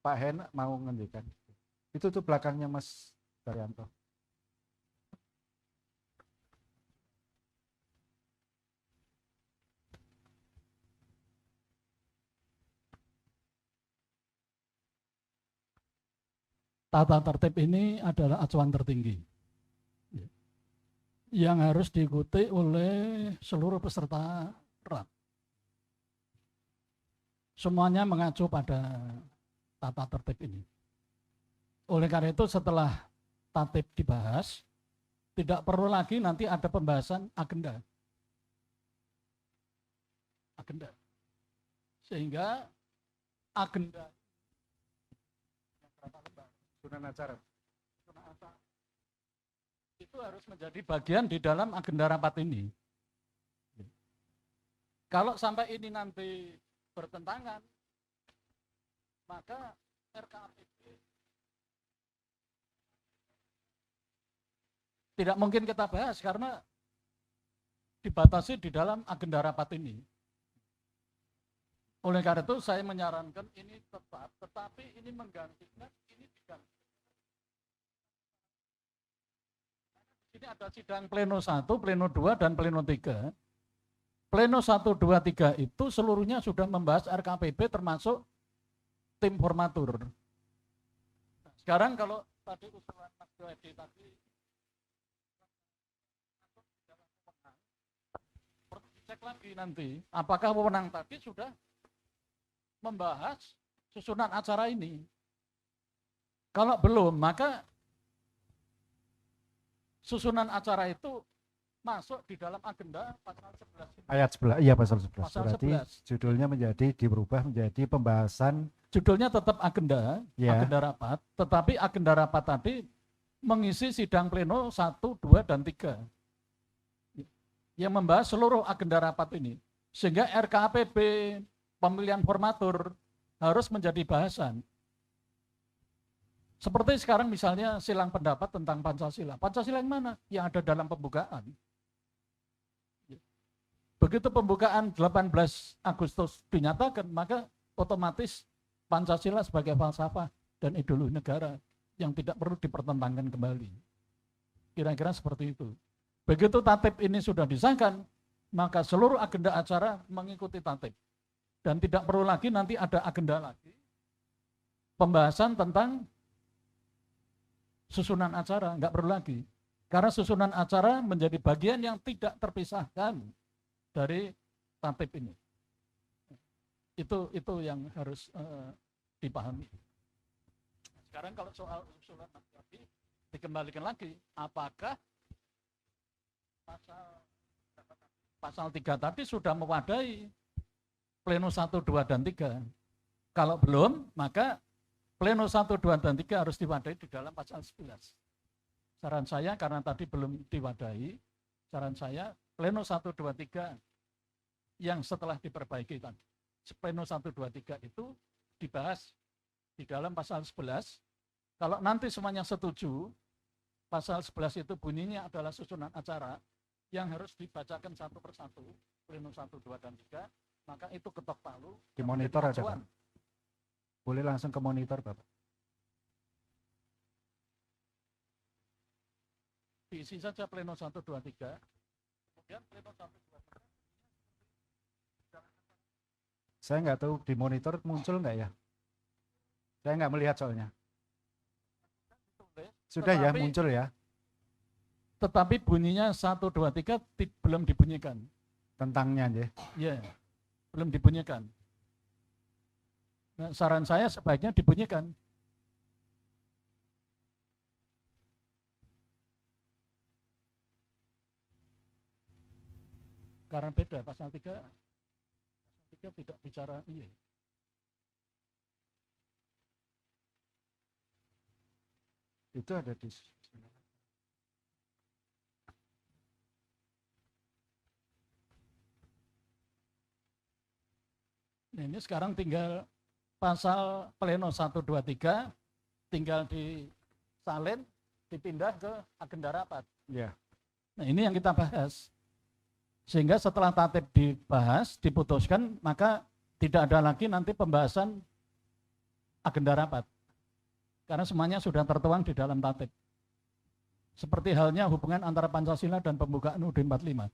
Pak Hen mau ngendikan. Itu tuh belakangnya Mas Daryanto. Tata tertib ini adalah acuan tertinggi yang harus diikuti oleh seluruh peserta RAP. Semuanya mengacu pada tata tertib ini. Oleh karena itu setelah tatib dibahas, tidak perlu lagi nanti ada pembahasan agenda. Sehingga agenda susunan acara itu harus menjadi bagian di dalam agenda rapat ini. Kalau sampai ini nanti bertentangan, maka RKAPB tidak mungkin kita bahas karena dibatasi di dalam agenda rapat ini. Oleh karena itu saya menyarankan ini tetap, tetapi ini menggantikan, ini diganti. Ini ada sidang pleno 1, pleno 2, dan pleno 3. Pleno 1, 2, 3 itu seluruhnya sudah membahas RKAPB termasuk tim formatur. Sekarang kalau tadi usulan Mas Joedi tadi cek lagi nanti apakah wewenang tadi sudah membahas susunan acara ini. Kalau belum, maka susunan acara itu masuk di dalam agenda pasal 11. Ayat 11, iya pasal 11. Pasal Berarti 11. judulnya dirubah menjadi pembahasan. Judulnya tetap agenda, ya. Agenda rapat, tetapi agenda rapat tadi mengisi sidang pleno 1, 2, dan 3. Yang membahas seluruh agenda rapat ini. Sehingga RKAPB, pemilihan formatur harus menjadi bahasan. Seperti sekarang misalnya silang pendapat tentang Pancasila. Pancasila yang mana? Yang ada dalam pembukaan. Begitu pembukaan 18 Agustus dinyatakan, maka otomatis Pancasila sebagai falsafah dan ideologi negara yang tidak perlu dipertentangkan kembali. Kira-kira seperti itu. Begitu tatip ini sudah disahkan, maka seluruh agenda acara mengikuti tatip. Dan tidak perlu lagi nanti ada agenda lagi pembahasan tentang susunan acara, nggak perlu lagi. Karena susunan acara menjadi bagian yang tidak terpisahkan dari tatip ini. Itu yang harus dipahami. Sekarang kalau soal usulan lagi, dikembalikan lagi, apakah pasal 3 tadi sudah mewadai pleno 1, 2, dan 3. Kalau belum, maka pleno 1, 2, dan 3 harus diwadai di dalam pasal 11. Saran saya, karena tadi belum diwadai, saran saya pleno 1, 2, 3 yang setelah diperbaiki tadi. Pleno 1, 2, 3 itu dibahas di dalam pasal 11. Kalau nanti semuanya setuju, pasal 11 itu bunyinya adalah susunan acara yang harus dibacakan satu persatu, pleno 1, 2, dan 3, maka itu ketok palu. Di monitor ada, Pak. Boleh langsung ke monitor, Bapak. Diisi saja pleno 1, 2, 3. Kemudian pleno 1, 2, 3. Saya nggak tahu di monitor muncul nggak ya? Saya nggak melihat soalnya. Sudah ya, muncul ya. Tetapi bunyinya 1, 2, 3 belum dibunyikan. Tentangnya aja. Iya, belum dibunyikan. Nah, saran saya sebaiknya dibunyikan. Karena beda, pasal 3 tidak bicara iya. Itu ada di Nah, ini sekarang tinggal pasal pleno 1, 2, 3 tinggal disalin, dipindah ke agenda rapat. ya. Nah, ini yang kita bahas. Sehingga setelah tatip dibahas, diputuskan, maka tidak ada lagi nanti pembahasan agenda rapat. Karena semuanya sudah tertuang di dalam tatip. Seperti halnya hubungan antara Pancasila dan pembukaan UUD 45.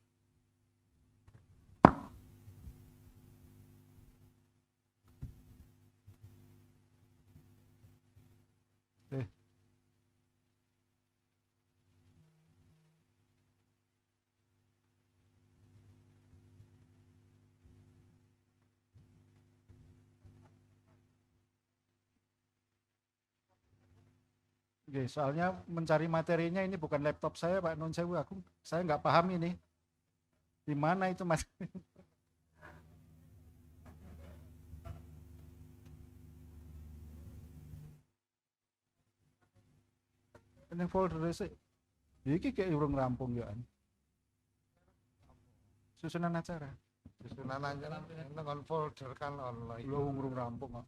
Oke, soalnya mencari materinya ini bukan laptop saya, Pak Non Sewu, saya nggak paham ini. Di mana itu, Mas? Ini folder sih. Iki kayak urung rampung ya. Susunan acara. Susunan acara dengan folder kan online. Belum urung rampung kok.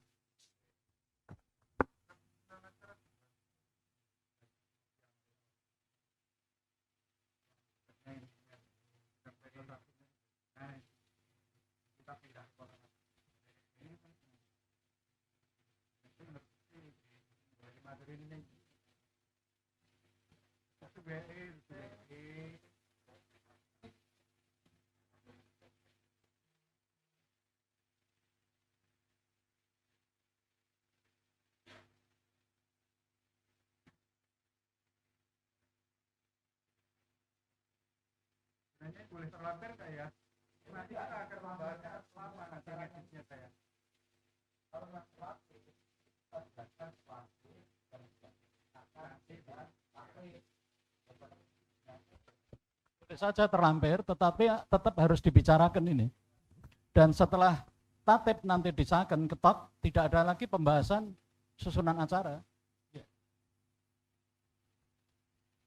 Boleh terlampir nggak ya? Nanti kita akan membahasnya selama nanti ngeditnya saya. Boleh saja terlampir, tetapi tetap harus dibicarakan ini. Dan setelah tatip nanti disahkan, ketok, tidak ada lagi pembahasan susunan acara.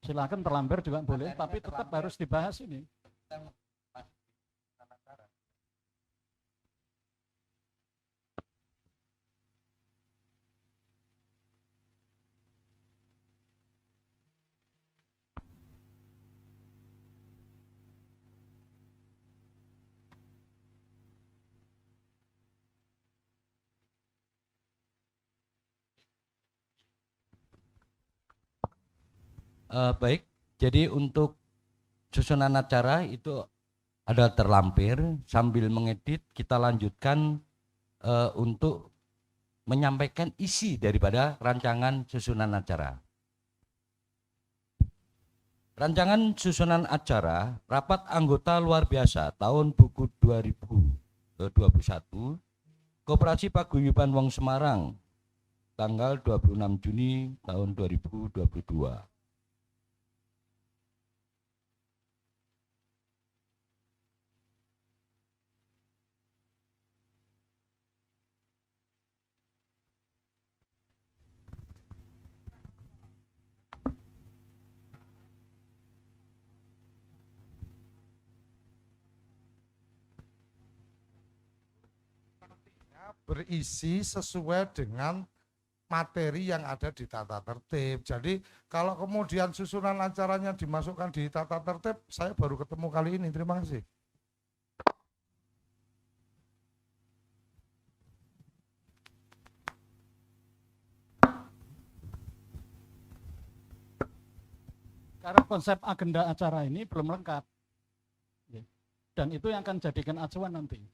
Silakan terlampir juga boleh, tapi tetap harus dibahas ini. Baik, jadi untuk susunan acara itu ada terlampir, sambil mengedit kita lanjutkan untuk menyampaikan isi daripada rancangan susunan acara. Rancangan susunan acara rapat anggota luar biasa tahun buku 2021 Koperasi Paguyuban Wong Semarang tanggal 26 Juni tahun 2022. Berisi sesuai dengan materi yang ada di tata tertib. Jadi kalau kemudian susunan acaranya dimasukkan di tata tertib, saya baru ketemu kali ini. Terima kasih. Karena konsep agenda acara ini belum lengkap. Dan itu yang akan jadikan acuan nanti.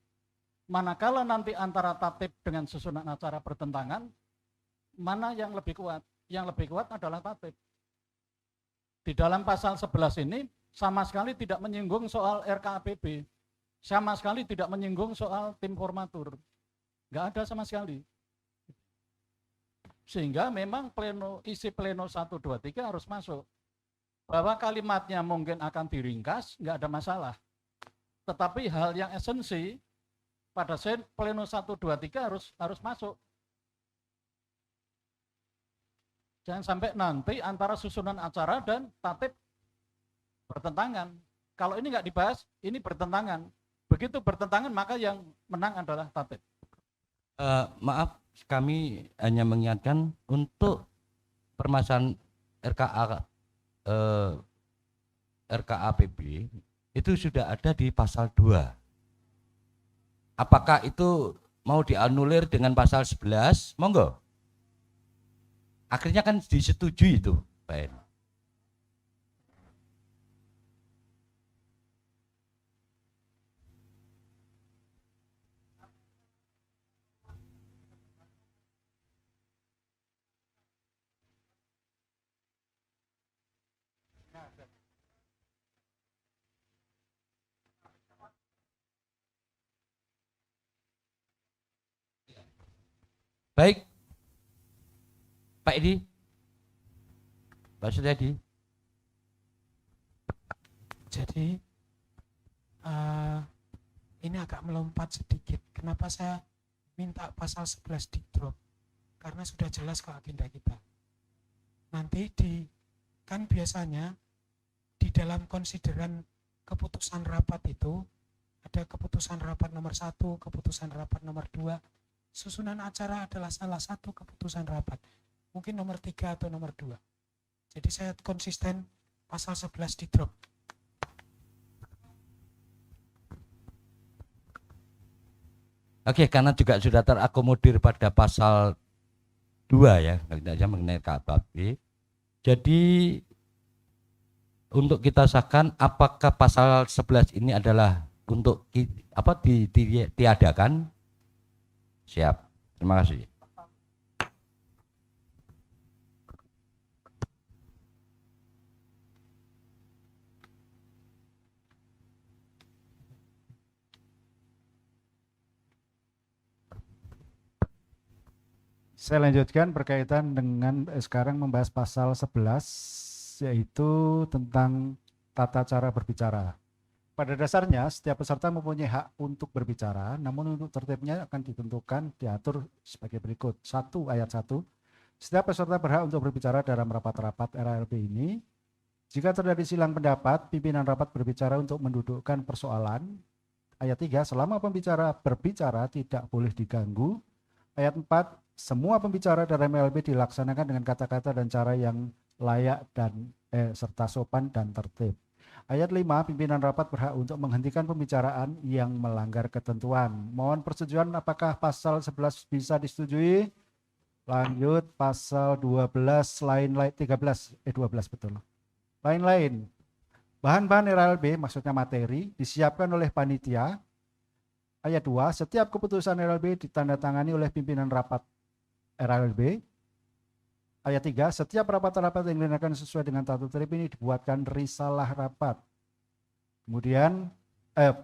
Manakala nanti antara tatib dengan susunan acara bertentangan, mana yang lebih kuat? Yang lebih kuat adalah tatib. Di dalam pasal 11 ini sama sekali tidak menyinggung soal RKAPB, sama sekali tidak menyinggung soal tim formatur. Nggak ada sama sekali. Sehingga memang isi pleno 1, 2, 3 harus masuk. Bahwa kalimatnya mungkin akan diringkas, nggak ada masalah. Tetapi hal yang esensi pada pleno 1, 2, 3 harus masuk. Jangan sampai nanti antara susunan acara dan tatib bertentangan. Kalau ini nggak dibahas, ini bertentangan. Begitu bertentangan, maka yang menang adalah tatib. Maaf, kami hanya mengingatkan untuk permasalahan RKAPB itu sudah ada di pasal 2. Apakah itu mau dianulir dengan pasal 11? Monggo. Akhirnya kan disetujui itu, Pak En. Baik, Pak Edi, Pak Suryadi. Jadi ini agak melompat sedikit. Kenapa saya minta pasal 11 di drop? Karena sudah jelas kok agenda kita. Nanti kan biasanya di dalam konsideran keputusan rapat itu ada keputusan rapat nomor 1, keputusan rapat nomor 2. Susunan acara adalah salah satu keputusan rapat. Mungkin nomor 3 atau nomor 2. Jadi saya konsisten pasal 11 di drop. Oke, karena juga sudah terakomodir pada pasal 2 ya, tidak saja mengenai KAPB. Jadi untuk kita sahkan apakah pasal 11 ini adalah untuk ditiadakan? Siap. Terima kasih. Saya lanjutkan berkaitan dengan sekarang membahas pasal 11 yaitu tentang tata cara berbicara. Pada dasarnya setiap peserta mempunyai hak untuk berbicara, namun untuk tertibnya akan ditentukan diatur sebagai berikut. 1 ayat 1. Setiap peserta berhak untuk berbicara dalam rapat-rapat RALB ini. Jika terjadi silang pendapat, pimpinan rapat berbicara untuk mendudukkan persoalan. Ayat 3. Selama pembicara berbicara tidak boleh diganggu. Ayat 4. Semua pembicara dalam RALB dilaksanakan dengan kata-kata dan cara yang layak dan serta sopan dan tertib. Ayat 5, pimpinan rapat berhak untuk menghentikan pembicaraan yang melanggar ketentuan. Mohon persetujuan apakah pasal 11 bisa disetujui? Lanjut pasal 12 12 betul. Lain-lain. Bahan-bahan RLB, maksudnya materi, disiapkan oleh panitia. Ayat 2, setiap keputusan RLB ditandatangani oleh pimpinan rapat RLB. Ayat 3, setiap rapat-rapat yang dilaksanakan sesuai dengan tata tertib ini dibuatkan risalah rapat. Kemudian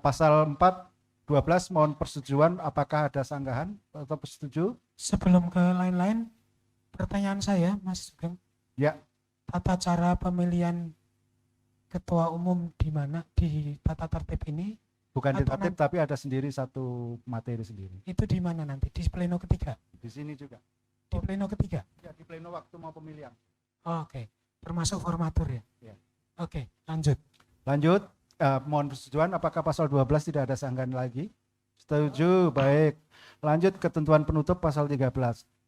pasal 4, 12, mohon persetujuan, apakah ada sanggahan atau persetuju? Sebelum ke lain-lain, pertanyaan saya, Mas Sugeng. Ya. Tata cara pemilihan ketua umum di mana di tata tertib ini? Bukan di Atau tertib, tapi ada sendiri satu materi sendiri. Itu di mana nanti? Di pleno ketiga? Di sini juga. Di pleno ketiga? Ya, di pleno waktu mau pemilihan. Oh, oke. Termasuk formatur ya? Ya. Oke, lanjut. Lanjut, mohon persetujuan, apakah pasal 12 tidak ada sanggahan lagi? Setuju, baik. Lanjut ketentuan penutup pasal 13.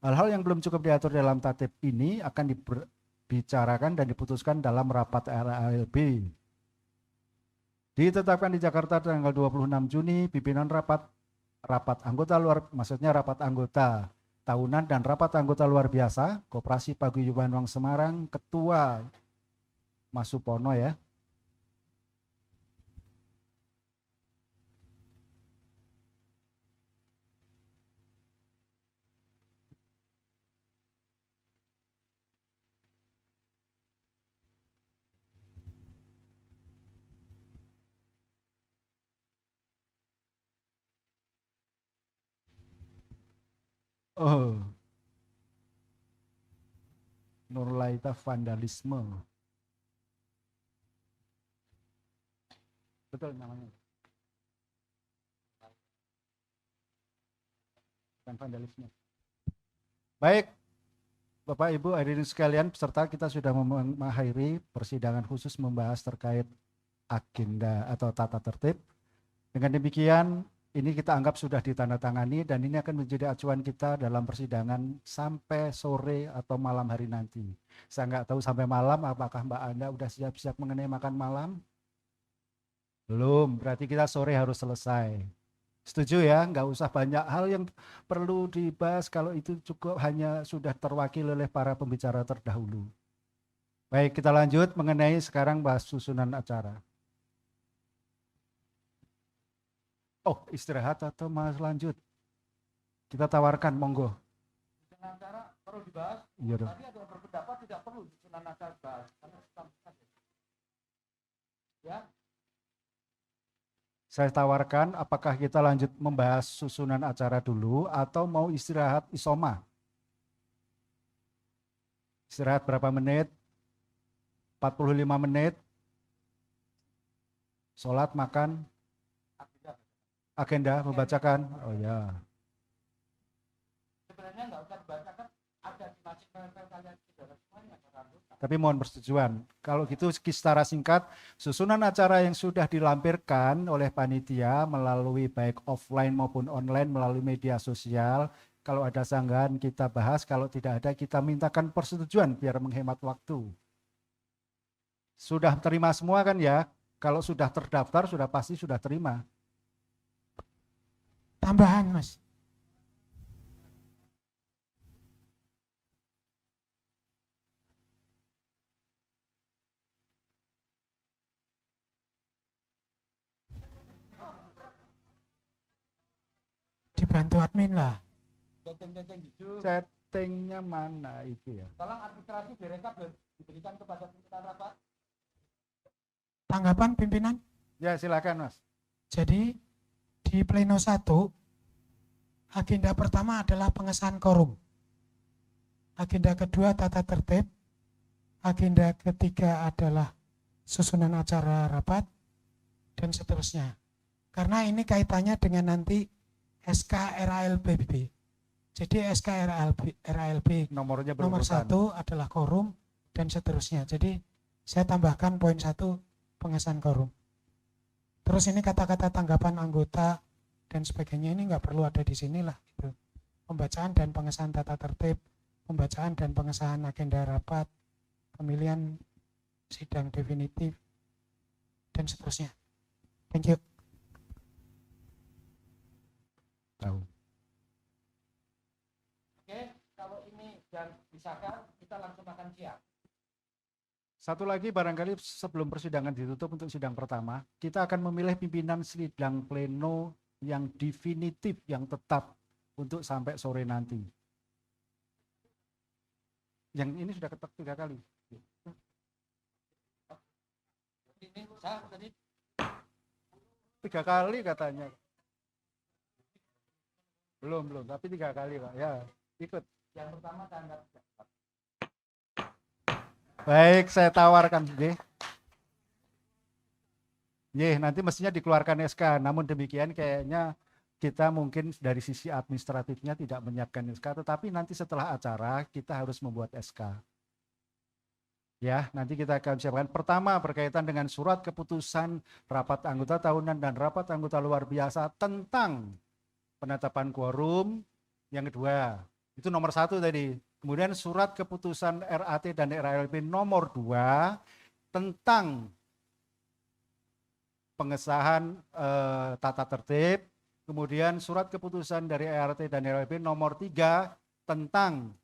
Hal-hal yang belum cukup diatur dalam tatip ini akan dibicarakan dan diputuskan dalam rapat RALB. Ditetapkan di Jakarta tanggal 26 Juni, pimpinan rapat anggota luar, maksudnya rapat anggota tahunan dan rapat anggota luar biasa, Koperasi Paguyuban Wong Semarang, Ketua Mas Supono ya. Oh, Nurlaita vandalisme. Betul namanya. Bukan vandalisme. Baik, Bapak Ibu hadirin sekalian, peserta kita sudah mengakhiri persidangan khusus membahas terkait agenda atau tata tertib. Dengan demikian, ini kita anggap sudah ditandatangani dan ini akan menjadi acuan kita dalam persidangan sampai sore atau malam hari nanti. Saya nggak tahu sampai malam apakah Mbak Anda udah siap-siap mengenai makan malam? Belum, berarti kita sore harus selesai. Setuju ya, nggak usah banyak hal yang perlu dibahas kalau itu cukup hanya sudah terwakili oleh para pembicara terdahulu. Baik, kita lanjut mengenai sekarang bahas susunan acara. Oh, istirahat atau mas lanjut? Kita tawarkan, monggo. Dengan cara perlu dibahas. Iya dong. Tadi ada yang berpendapat tidak perlu susunan acara dibahas. Ya. Saya tawarkan apakah kita lanjut membahas susunan acara dulu atau mau istirahat isoma? Istirahat berapa menit? 45 menit. Sholat, makan. Agenda membacakan. Oh ya. Sebenarnya nggak usah dibacakan, ada di masing kalian semuanya. Tapi mohon persetujuan. Kalau gitu secara singkat, susunan acara yang sudah dilampirkan oleh panitia melalui baik offline maupun online melalui media sosial. Kalau ada sanggahan kita bahas, kalau tidak ada kita mintakan persetujuan biar menghemat waktu. Sudah terima semua kan ya? Kalau sudah terdaftar sudah pasti sudah terima. Tambahan, Mas. Dibantu admin lah. Settingnya mana itu ya? Tolong administrasi direkap diberikan kepada pimpinan rapat. Tanggapan pimpinan? Ya silakan Mas. Jadi di pleno 1, agenda pertama adalah pengesahan quorum. Agenda kedua tata tertib. Agenda ketiga adalah susunan acara rapat dan seterusnya. Karena ini kaitannya dengan nanti SK RALB. Jadi SK RALB Nomornya nomor 1 adalah quorum dan seterusnya. Jadi saya tambahkan poin 1 pengesahan quorum. Terus ini kata-kata tanggapan anggota dan sebagainya ini nggak perlu ada di sini lah. Gitu. Pembacaan dan pengesahan tata tertib, pembacaan dan pengesahan agenda rapat, pemilihan sidang definitif, dan seterusnya. Thank you. Tahu. Oke, kalau ini dan disahkan, kita langsung makan siang. Satu lagi barangkali sebelum persidangan ditutup untuk sidang pertama, kita akan memilih pimpinan sidang pleno yang definitif, yang tetap untuk sampai sore nanti. Yang ini sudah ketok 3 kali. Ini saya tadi 3 kali katanya. Belum, tapi 3 kali Pak. Ya, ikut. Yang pertama tanggap. Baik, saya tawarkan. Nanti mestinya dikeluarkan SK. Namun demikian kayaknya kita mungkin dari sisi administratifnya tidak menyiapkan SK, tetapi nanti setelah acara kita harus membuat SK. Ya, nanti kita akan siapkan. Pertama berkaitan dengan surat keputusan rapat anggota tahunan dan rapat anggota luar biasa tentang penetapan quorum. Yang kedua, itu nomor 1 tadi. Kemudian surat keputusan RAT dan RALP nomor 2 tentang pengesahan tata tertib. Kemudian surat keputusan dari RAT dan RALP nomor 3 tentang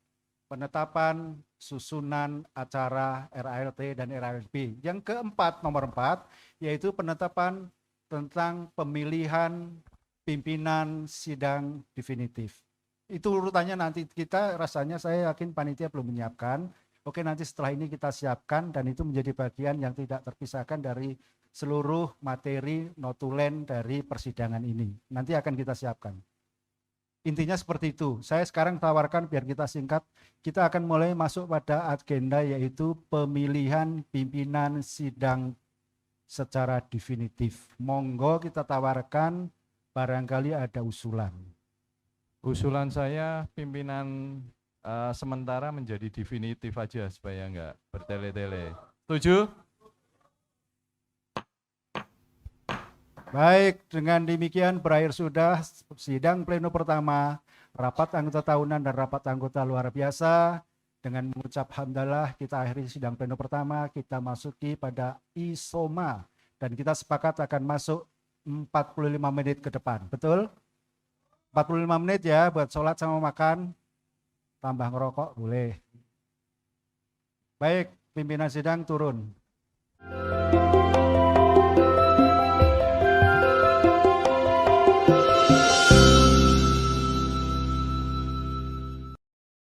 penetapan susunan acara RALT dan RALP. Yang keempat, nomor 4, yaitu penetapan tentang pemilihan pimpinan sidang definitif. Itu urutannya nanti kita rasanya saya yakin panitia belum menyiapkan. Oke, nanti setelah ini kita siapkan dan itu menjadi bagian yang tidak terpisahkan dari seluruh materi notulen dari persidangan ini. Nanti akan kita siapkan. Intinya seperti itu. Saya sekarang tawarkan biar kita singkat. Kita akan mulai masuk pada agenda yaitu pemilihan pimpinan sidang secara definitif. Monggo kita tawarkan, barangkali ada usulan. Usulan saya pimpinan sementara menjadi definitif aja supaya enggak bertele-tele. Setuju? Baik, dengan demikian berakhir sudah sidang pleno pertama, rapat anggota tahunan dan rapat anggota luar biasa. Dengan mengucap hamdalah kita akhiri sidang pleno pertama, kita masuki pada isoma dan kita sepakat akan masuk 45 menit ke depan. Betul? 45 menit ya buat sholat sama makan, tambah ngerokok boleh. Baik, pimpinan sidang turun.